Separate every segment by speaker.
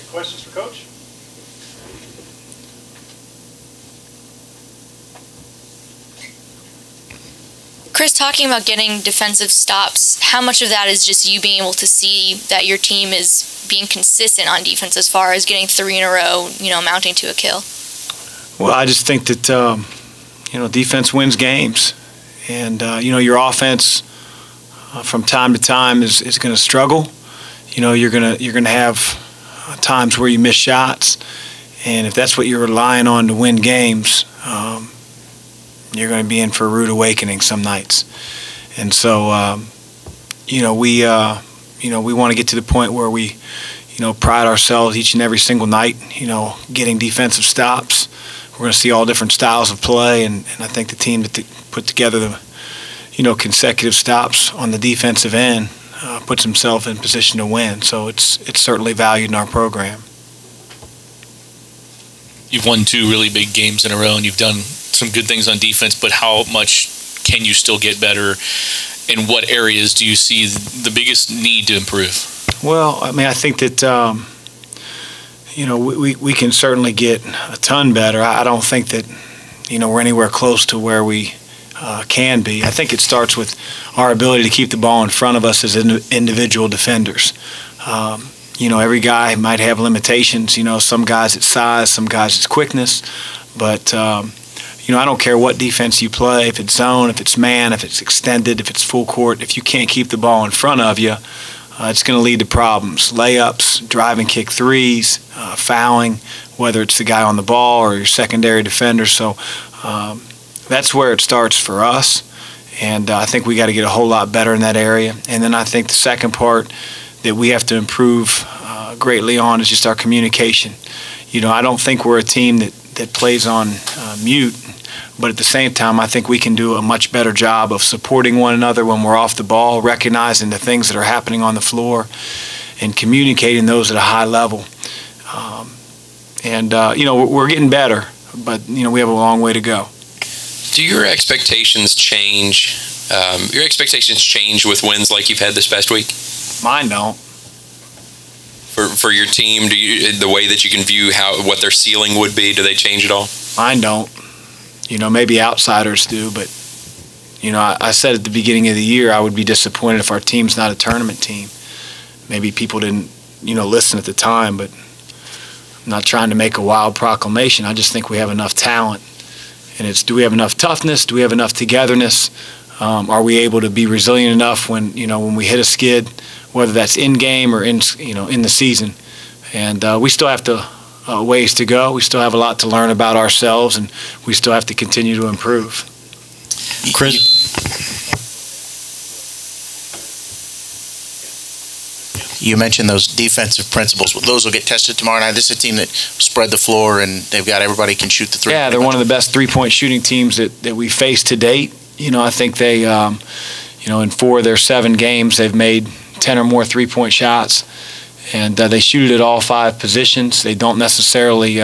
Speaker 1: Questions for Coach?
Speaker 2: Chris, talking about getting defensive stops, how much of that is just you being able to see that your team is being consistent on defense as far as getting 3 in a row, amounting to a kill?
Speaker 3: Well, I just think that, defense wins games. And, your offense from time to time is going to struggle. You're going to have times where you miss shots. And if that's what you're relying on to win games, you're going to be in for a rude awakening some nights. And so, we want to get to the point where we, pride ourselves each and every single night, getting defensive stops. We're going to see all different styles of play, and I think the team that put together the, consecutive stops on the defensive end puts himself in position to win. So it's certainly valued in our program.
Speaker 4: You've won 2 really big games in a row, and you've done some good things on defense, but how much can you still get better? In what areas do you see the biggest need to improve? Well, I think that, we can certainly get a ton better. I don't think that, we're anywhere close to where we can be. I think it starts with our ability to keep the ball in front of us as individual defenders. Every guy might have limitations. Some guys it's size, some guys it's quickness, but I don't care what defense you play, if it's zone, if it's man, if it's extended, if it's full court, if you can't keep the ball in front of you, it's going to lead to problems. Layups, driving kick threes, fouling, whether it's the guy on the ball or your secondary defender. So that's where it starts for us, and I think we got to get a whole lot better in that area. And then I think the second part that we have to improve greatly on is just our communication. I don't think we're a team that plays on mute, but at the same time, I think we can do a much better job of supporting one another when we're off the ball, recognizing the things that are happening on the floor, and communicating those at a high level. We're getting better, but we have a long way to go.
Speaker 5: Do your expectations change? Your expectations change with wins like you've had this past week?
Speaker 3: Mine don't.
Speaker 5: For your team, the way that you can view what their ceiling would be, do they change at all?
Speaker 3: Mine don't. Maybe outsiders do, but I said at the beginning of the year I would be disappointed if our team's not a tournament team. Maybe people didn't listen at the time, but I'm not trying to make a wild proclamation. I just think we have enough talent, and it's, do we have enough toughness? Do we have enough togetherness? Are we able to be resilient enough when we hit a skid, whether that's in game or in the season? And we still have to ways to go. We still have a lot to learn about ourselves, and we still have to continue to improve.
Speaker 6: Chris, you mentioned those defensive principles. Those will get tested tomorrow night. This is a team that spread the floor, and they've got everybody can shoot the three.
Speaker 3: Yeah, they're one of the best three-point shooting teams that we faced to date. I think they, in 4 of their 7 games, they've made 10 or more three-point shots, and they shoot it at all 5 positions. They don't necessarily,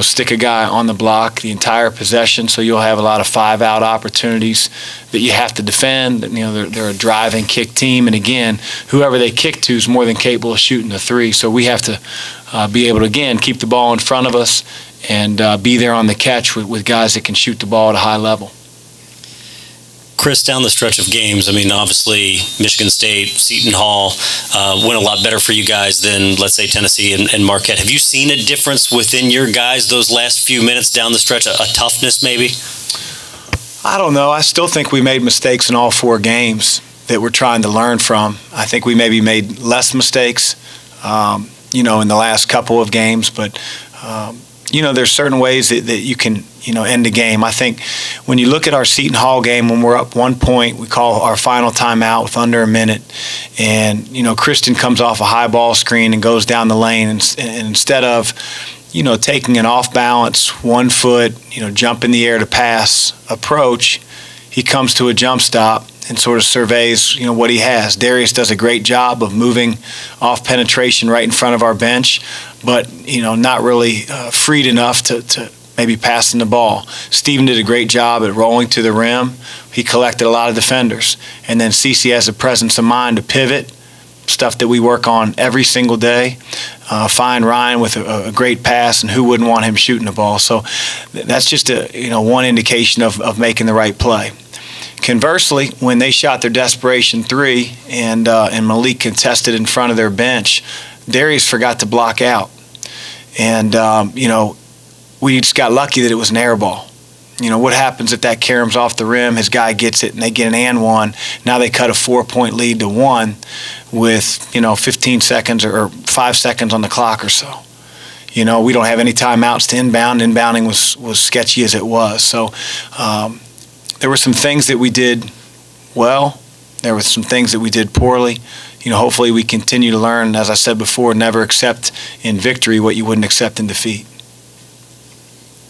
Speaker 3: stick a guy on the block the entire possession, so you'll have a lot of 5-out opportunities that you have to defend. They're a driving kick team, and again, whoever they kick to is more than capable of shooting the 3. So we have to be able to, again, keep the ball in front of us and be there on the catch with guys that can shoot the ball at a high level.
Speaker 6: Chris, down the stretch of games, obviously Michigan State, Seton Hall went a lot better for you guys than, let's say, Tennessee and Marquette. Have you seen a difference within your guys those last few minutes down the stretch, a toughness maybe?
Speaker 3: I don't know. I still think we made mistakes in all 4 games that we're trying to learn from. I think we maybe made less mistakes, in the last couple of games, but there's certain ways that you can, end the game. I think when you look at our Seton Hall game, when we're up 1 point, we call our final timeout with under a minute, and Kristen comes off a high ball screen and goes down the lane, and instead of taking an off balance 1 foot, jump in the air to pass approach, he comes to a jump stop and sort of surveys what he has. Darius does a great job of moving off penetration right in front of our bench, but not really freed enough to maybe passing the ball. Steven did a great job at rolling to the rim. He collected a lot of defenders, and then Cece has the presence of mind to pivot, stuff that we work on every single day. Find Ryan with a great pass, and who wouldn't want him shooting the ball? So that's just one indication of making the right play. Conversely, when they shot their desperation three and Malik contested in front of their bench, Darius forgot to block out. And, we just got lucky that it was an air ball. What happens if that caroms off the rim, his guy gets it, and they get an and one. Now they cut a 4-point lead to 1 with, 15 seconds or 5 seconds on the clock or so. We don't have any timeouts to inbound. Inbounding was sketchy as it was. So there were some things that we did well. There were some things that we did poorly. Hopefully we continue to learn. As I said before, never accept in victory what you wouldn't accept in defeat.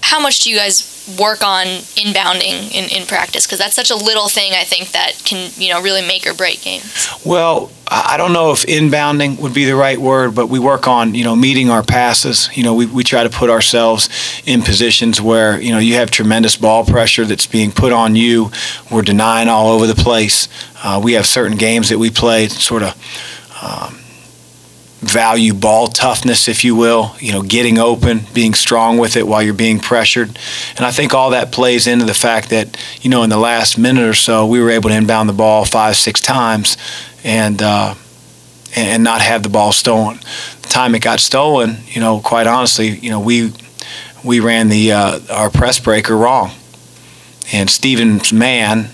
Speaker 2: How much do you guys work on inbounding in practice? Because that's such a little thing, I think, that can really make or break games. Well,
Speaker 3: I don't know if inbounding would be the right word, but we work on meeting our passes. We try to put ourselves in positions where you have tremendous ball pressure that's being put on you. We're denying all over the place. We have certain games that we play sort of value ball toughness, if you will, getting open, being strong with it while you're being pressured. And I think all that plays into the fact that, in the last minute or so, we were able to inbound the ball 5-6 times and not have the ball stolen. The time it got stolen, quite honestly, we ran our press breaker wrong. And Steven's man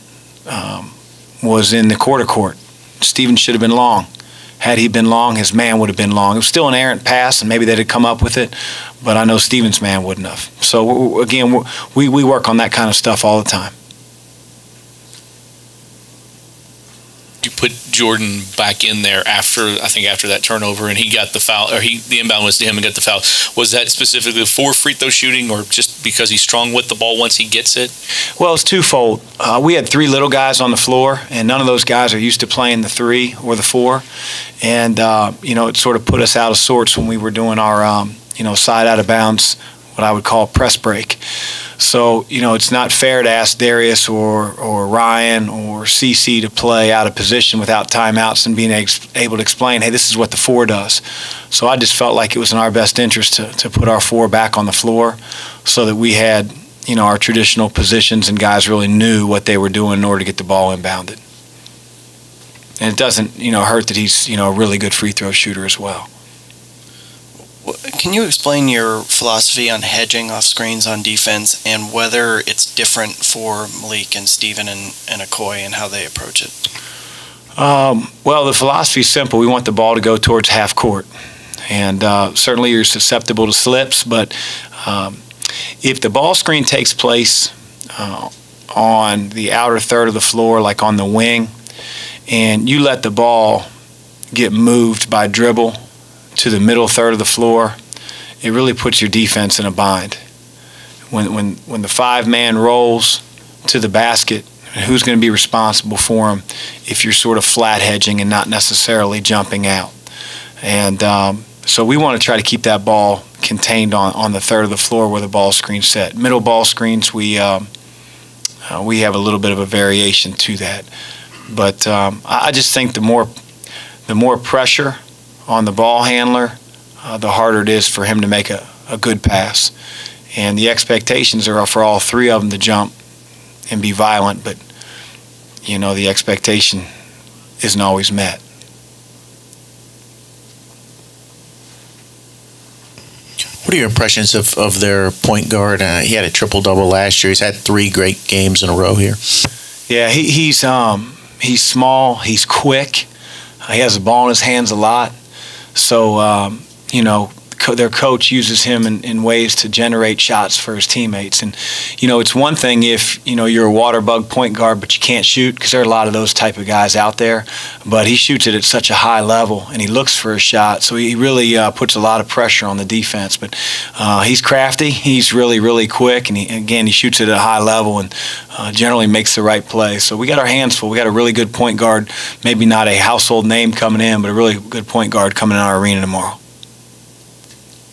Speaker 3: was in the quarter court. Steven should have been long. Had he been long, his man would have been long. It was still an errant pass, and maybe they'd have come up with it, but I know Steven's man wouldn't have. So, again, we work on that kind of stuff all the time.
Speaker 1: You put Jordan back in there after that turnover, and he got the foul, or the inbound was to him and got the foul. Was that specifically for free throw shooting, or just because he's strong with the ball once he gets it?
Speaker 3: Well, it's twofold. We had 3 little guys on the floor, and none of those guys are used to playing the 3 or the 4, and it sort of put us out of sorts when we were doing our side out of bounds, what I would call press break. So, it's not fair to ask Darius or Ryan or CC to play out of position without timeouts and being able to explain, hey, this is what the 4 does. So I just felt like it was in our best interest to put our 4 back on the floor so that we had, our traditional positions and guys really knew what they were doing in order to get the ball inbounded. And it doesn't, hurt that he's, a really good free throw shooter as well.
Speaker 7: Can you explain your philosophy on hedging off screens on defense and whether it's different for Malik and Steven and Okoye and how they approach it?
Speaker 3: Well, the philosophy is simple. We want the ball to go towards half court. And certainly you're susceptible to slips, but if the ball screen takes place on the outer third of the floor, like on the wing, and you let the ball get moved by dribble to the middle third of the floor, it really puts your defense in a bind. When the 5-man rolls to the basket, who's going to be responsible for him if you're sort of flat hedging and not necessarily jumping out? And so we want to try to keep that ball contained on the third of the floor where the ball screen's set. Middle ball screens, we have a little bit of a variation to that. But I just think the more pressure on the ball handler, the harder it is for him to make a good pass. And the expectations are for all 3 of them to jump and be violent, but, the expectation isn't always met.
Speaker 8: What are your impressions of their point guard? He had a triple-double last year. He's had 3 great games in a row here.
Speaker 3: Yeah, he's small, he's quick, he has the ball in his hands a lot. So, their coach uses him in ways to generate shots for his teammates. And, it's one thing if, you're a water bug point guard but you can't shoot, because there are a lot of those type of guys out there. But he shoots it at such a high level, and he looks for a shot. So he really puts a lot of pressure on the defense. But he's crafty. He's really, really quick. And, he shoots it at a high level and generally makes the right play. So we got our hands full. We got a really good point guard, maybe not a household name coming in, but a really good point guard coming in our arena tomorrow.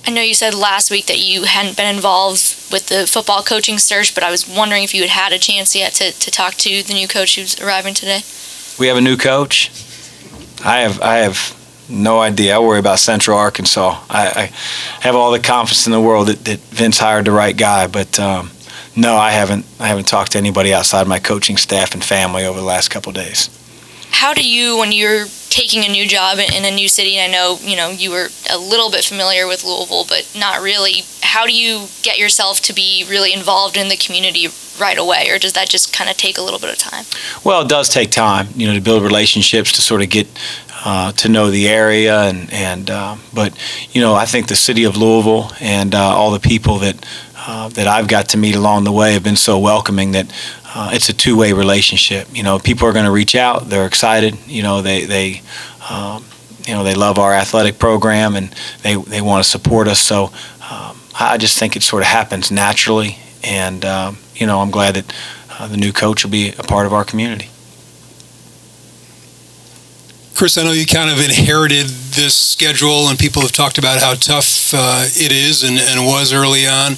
Speaker 2: I know you said last week that you hadn't been involved with the football coaching search, but I was wondering if you had a chance yet to talk to the new coach who's arriving today.
Speaker 3: We have a new coach. I have No idea. I worry about Central Arkansas. I have all the confidence in the world that Vince hired the right guy, but no, I haven't talked to anybody outside my coaching staff and family over the last couple of days.
Speaker 2: How do you, when you're taking a new job in a new city, and I know you were a little bit familiar with Louisville, but not really, how do you get yourself to be really involved in the community right away, or does that just kind of take a little bit of time?
Speaker 3: Well, it does take time, to build relationships, to sort of get to know the area, but I think the city of Louisville and all the people that I've got to meet along the way have been so welcoming that it's a two-way relationship. People are going to reach out. They're excited. They love our athletic program and they want to support us. So I just think it sort of happens naturally, and I'm glad that the new coach will be a part of our community.
Speaker 9: Chris, I know you kind of inherited this schedule, and people have talked about how tough it is and was early on.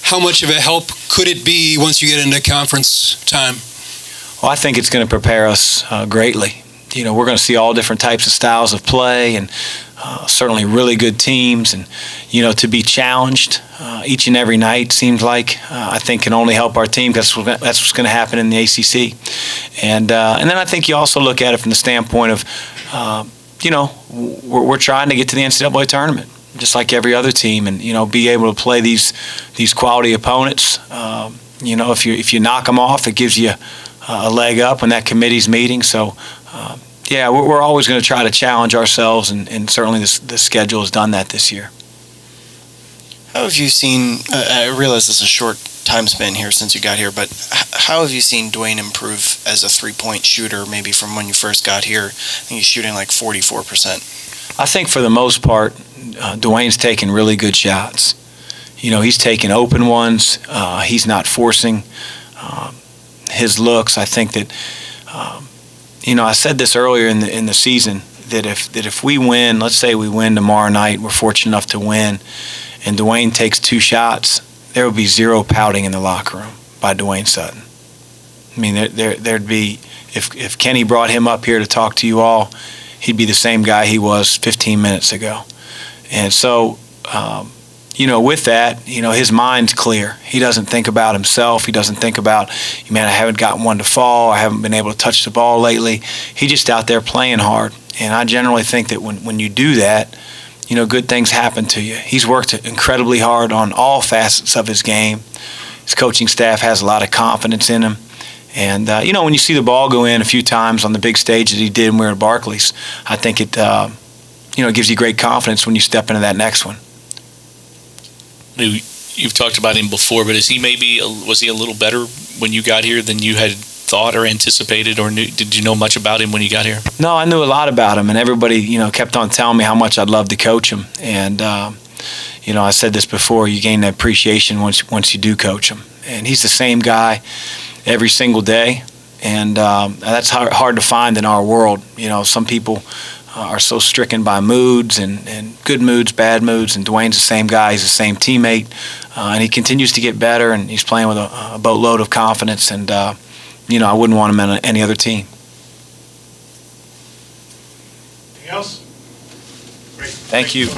Speaker 9: How much of a help could it be once you get into conference time?
Speaker 3: Well, I think it's going to prepare us greatly. We're going to see all different types of styles of play, and certainly really good teams. And to be challenged each and every night seems like I think can only help our team, because that's what's going to happen in the ACC. And then I think you also look at it from the standpoint of we're trying to get to the NCAA tournament, just like every other team, and be able to play these quality opponents. If you knock them off, it gives you a leg up when that committee's meeting. So we're always going to try to challenge ourselves, and certainly the schedule has done that this year.
Speaker 7: How have you seen, I realize this is a short time span here since you got here, but how have you seen Dwayne improve as a three-point shooter, maybe from when you first got here? I think he's shooting like 44%.
Speaker 3: I think for the most part, Dwayne's taking really good shots. He's taking open ones. He's not forcing his looks. I think that, I said this earlier in the season, that if we win, let's say we win tomorrow night, we're fortunate enough to win, and Dwayne takes 2 shots, there would be zero pouting in the locker room by Dwayne Sutton. I mean, there'd be, if Kenny brought him up here to talk to you all, he'd be the same guy he was 15 minutes ago. And so, with that, his mind's clear. He doesn't think about himself. He doesn't think about, man, I haven't gotten one to fall. I haven't been able to touch the ball lately. He's just out there playing hard. And I generally think that when you do that, good things happen to you. He's worked incredibly hard on all facets of his game. His coaching staff has a lot of confidence in him. And, when you see the ball go in a few times on the big stage that he did when we were at Barclays, I think it gives you great confidence when you step into that next one.
Speaker 1: You've talked about him before, but was he a little better when you got here than you had thought or anticipated, or did you know much about him when you got here?
Speaker 3: No, I knew a lot about him, and everybody, kept on telling me how much I'd love to coach him. And, I said this before, you gain that appreciation once you do coach him. And he's the same guy every single day, and that's hard to find in our world. Some people are so stricken by moods and good moods, bad moods, and Dwayne's the same guy. He's the same teammate, and he continues to get better, and he's playing with a boatload of confidence, and I wouldn't want him on any other team.
Speaker 4: Anything else? Great.
Speaker 3: Thank you.